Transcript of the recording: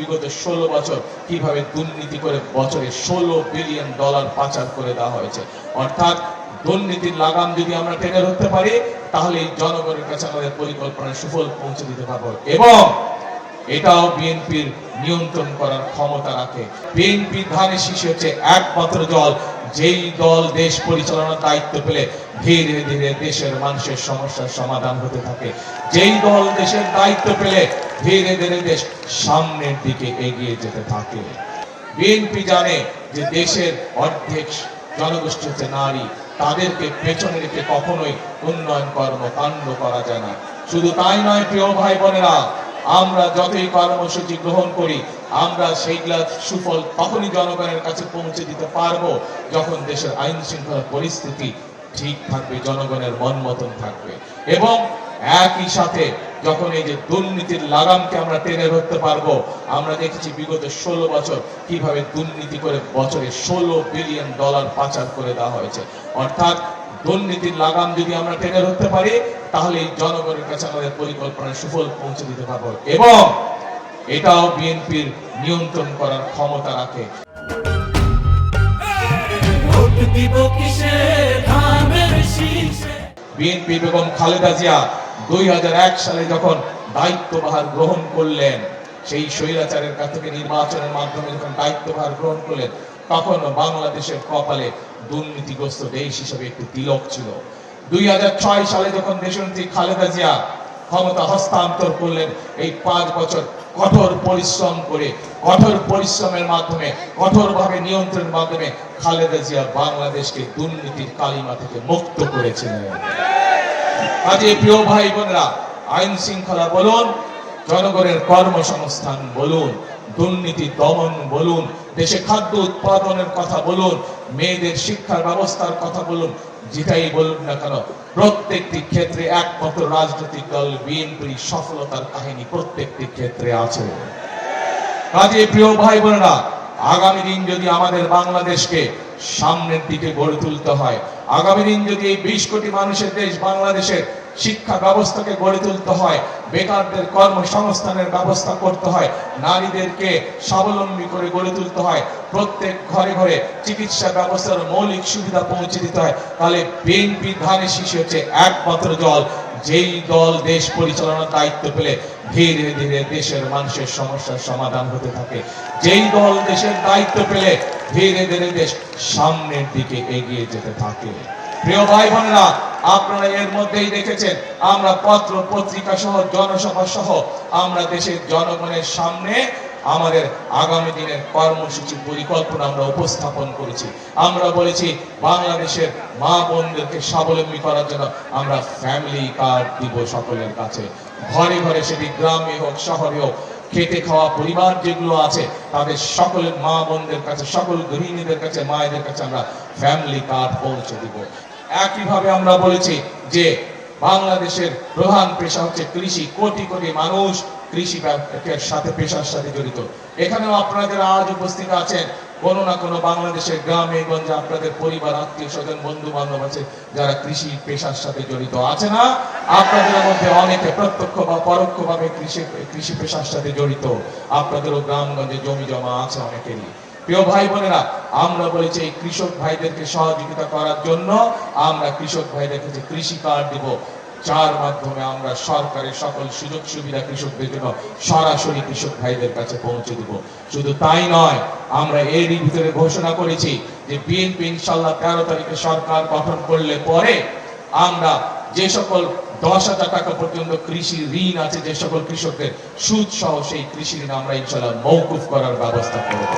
বিগত 16 বছর কিভাবে দুর্নীতি করে বছরে $16 বিলিয়ন পাচার করে দেওয়া হয়েছে। অর্থাৎ দুর্নীতির লাগাম যদি আমরা টেনে ধরতে পারি তাহলে জনগণের কাছে আমাদের পরিকল্পনার সুফল পৌঁছে দিতে পারবো। এবং এটাও বিএনপির নিয়ন্ত্রণ করার ক্ষমতা রাখে। বিএনপি ধানের শীষে হচ্ছে একমাত্র দল যেই দল দেশ পরিচালনার দায়িত্ব পেলে ধীরে ধীরে দেশের মানুষের সমস্যার সমাধান হতে থাকে। যেই দল দেশের দায়িত্ব পেলে ধীরে ধীরে দেশ সামনের দিকে এগিয়ে যেতে থাকে। বিএনপি জানে যে দেশের অর্ধেক জনগোষ্ঠী হচ্ছে নারী, তাদেরকে পেছনে রেখে কখনোই উন্নয়ন কর্মকাণ্ড করা যায় না। শুধু তাই নয় প্রিয় ভাই বোনেরা, আমরা যতই কর্মসূচি গ্রহণ করি আমরা সেইগুলা সুফল তখনই জনগণের কাছে পৌঁছে দিতে পারবো যখন দেশের আইন শৃঙ্খলা পরিস্থিতি ঠিক থাকবে, জনগণের মন মতন থাকবে। এবং একই সাথে যখন এই যে দুর্নীতির লাগামকে আমরা টেনে ধরতে পারবো, আমরা দেখেছি বিগত 16 বছর কিভাবে দুর্নীতি করে বছরে $16 বিলিয়ন পাচার করে দেওয়া হয়েছে। অর্থাৎ দুর্নীতির লাগাম যদি আমরা টেনে ধরতে পারি তাহলে জনগণের কাছে আমাদের পরিকল্পনার সুফল পৌঁছে দিতে পারবো। এবং এটাও বিএনপির নিয়ন্ত্রণ করার ক্ষমতা রাখে। বিএনপি বেগম খালেদা জিয়া 2001 সালে যখন দায়িত্বভার গ্রহণ করলেন, সেই স্বৈরাচারের কাছ থেকে নির্বাচনের মাধ্যমে যখন দায়িত্বভার গ্রহণ করলেন, তখন বাংলাদেশের কপালে দুর্নীতিগ্রস্ত দেশ হিসেবে একটি তিলক ছিল। 2006 সালে যখন দেশনেত্রী খালেদা জিয়া ক্ষমতা হস্তান্তর করলেন, এই 5 বছর কঠোর পরিশ্রম করে, কঠোর পরিশ্রমের মাধ্যমে, কঠোরভাবে নিয়ন্ত্রণের মাধ্যমে খালেদা জিয়া বাংলাদেশকে দুর্নীতির কালিমা থেকে মুক্ত করেছিলেন। কাজে প্রিয় ভাই বোনেরা, আইন শৃঙ্খলা বলুন, জনগণের কর্মসংস্থান বলুন, দুর্নীতি দমন বলুন, দেশে খাদ্য উৎপাদনের কথা বলুন, মেয়েদের শিক্ষার ব্যবস্থার কথা বলুন, যেটাই বলুন না কেন, প্রত্যেকটি ক্ষেত্রে একমাত্র রাজনৈতিক দল বিএনপির সফলতার কাহিনী প্রত্যেকটি ক্ষেত্রে আছে। কাজে প্রিয় ভাই বোনেরা, আগামী দিন যদি আমাদের বাংলাদেশকে সামনের দিকে গড়ে তুলতে হয়, আগামী দিন যদি এই 20 কোটি মানুষের দেশ বাংলাদেশের শিক্ষা ব্যবস্থাকে গড়ে তুলতে হয়, বেকারদের কর্মসংস্থানের ব্যবস্থা করতে হয়, নারীদেরকে স্বাবলম্বী করে গড়ে তুলতে হয়, প্রত্যেক ঘরে ঘরে চিকিৎসা ব্যবস্থার মৌলিক সুবিধা পৌঁছে দিতে হয়, তাহলে বিএনপি ধানের শীষে হচ্ছে একমাত্র দল যেই দল দেশ পরিচালনার দায়িত্ব পেলে ধীরে ধীরে দেশের মানুষের সমস্যার সমাধান হতে থাকে। যেই দল দেশের দায়িত্ব পেলে ধীরে ধীরে দেশ সামনের দিকে এগিয়ে যেতে থাকে। প্রিয় ভাই বোনেরা, আপনারা এর মধ্যেই দেখেছেন আমরা পত্র পত্রিকা সহ জনসভা সহ আমরা দেশের জনগণের সামনে আমাদের আগামী দিনের কর্মসূচি পরিকল্পনা আমরা উপস্থাপন করেছি। আমরা বলেছি বাংলাদেশের মা বোনদেরকে স্বাবলম্বী করার জন্য আমরা ফ্যামিলি কার্ড দিব সকলের কাছে, ঘরে ঘরে, সেটি গ্রামে হোক শহরে হোক, খেটে খাওয়া পরিবার যেগুলো আছে তাদের সকলের মা বোনদের কাছে, সকল গৃহিণীদের কাছে, মায়েদের কাছে আমরা ফ্যামিলি কার্ড পৌঁছে দিব। একইভাবে আমরা বলেছি যে বাংলাদেশের প্রধান পেশা হচ্ছে কৃষি, কোটি কোটি মানুষ কৃষি সাথে পেশার সাথে জড়িত। এখানেও আপনারা যারা আজ উপস্থিত আছেন, কোনো না কোনো বাংলাদেশের গ্রামে গঞ্জে আপনাদের পরিবার, আত্মীয় স্বজন, বন্ধু বান্ধব আছে যারা কৃষি পেশার সাথে জড়িত আছে না? আপনাদের মধ্যে অনেকে প্রত্যক্ষ বা পরোক্ষভাবে কৃষি পেশার সাথে জড়িত। আপনাদেরও গ্রামগঞ্জে জমি জমা আছে অনেকেরই। প্রিয় ভাই বোনেরা, আমরা বলেছি এই কৃষক ভাইদেরকে সহযোগিতা করার জন্য আমরা কৃষক ভাইদেরকে যে কৃষি কার্ড দিব, যার মাধ্যমে আমরা সরকারের সকল সুযোগ সুবিধা কৃষকদের জন্য সরাসরি কৃষক ভাইদের কাছে পৌঁছে দিব। শুধু তাই নয়, আমরা এরই ভিতরে ঘোষণা করেছি যে বিএনপি ইনশাআল্লাহ 13 তারিখে সরকার গঠন করলে পরে আমরা যে সকল 10,000 টাকা পর্যন্ত কৃষি ঋণ আছে, যে সকল কৃষকদের সুদ সহ সেই কৃষি ঋণ আমরা ইনশাআল্লাহ মওকুফ করার ব্যবস্থা করব।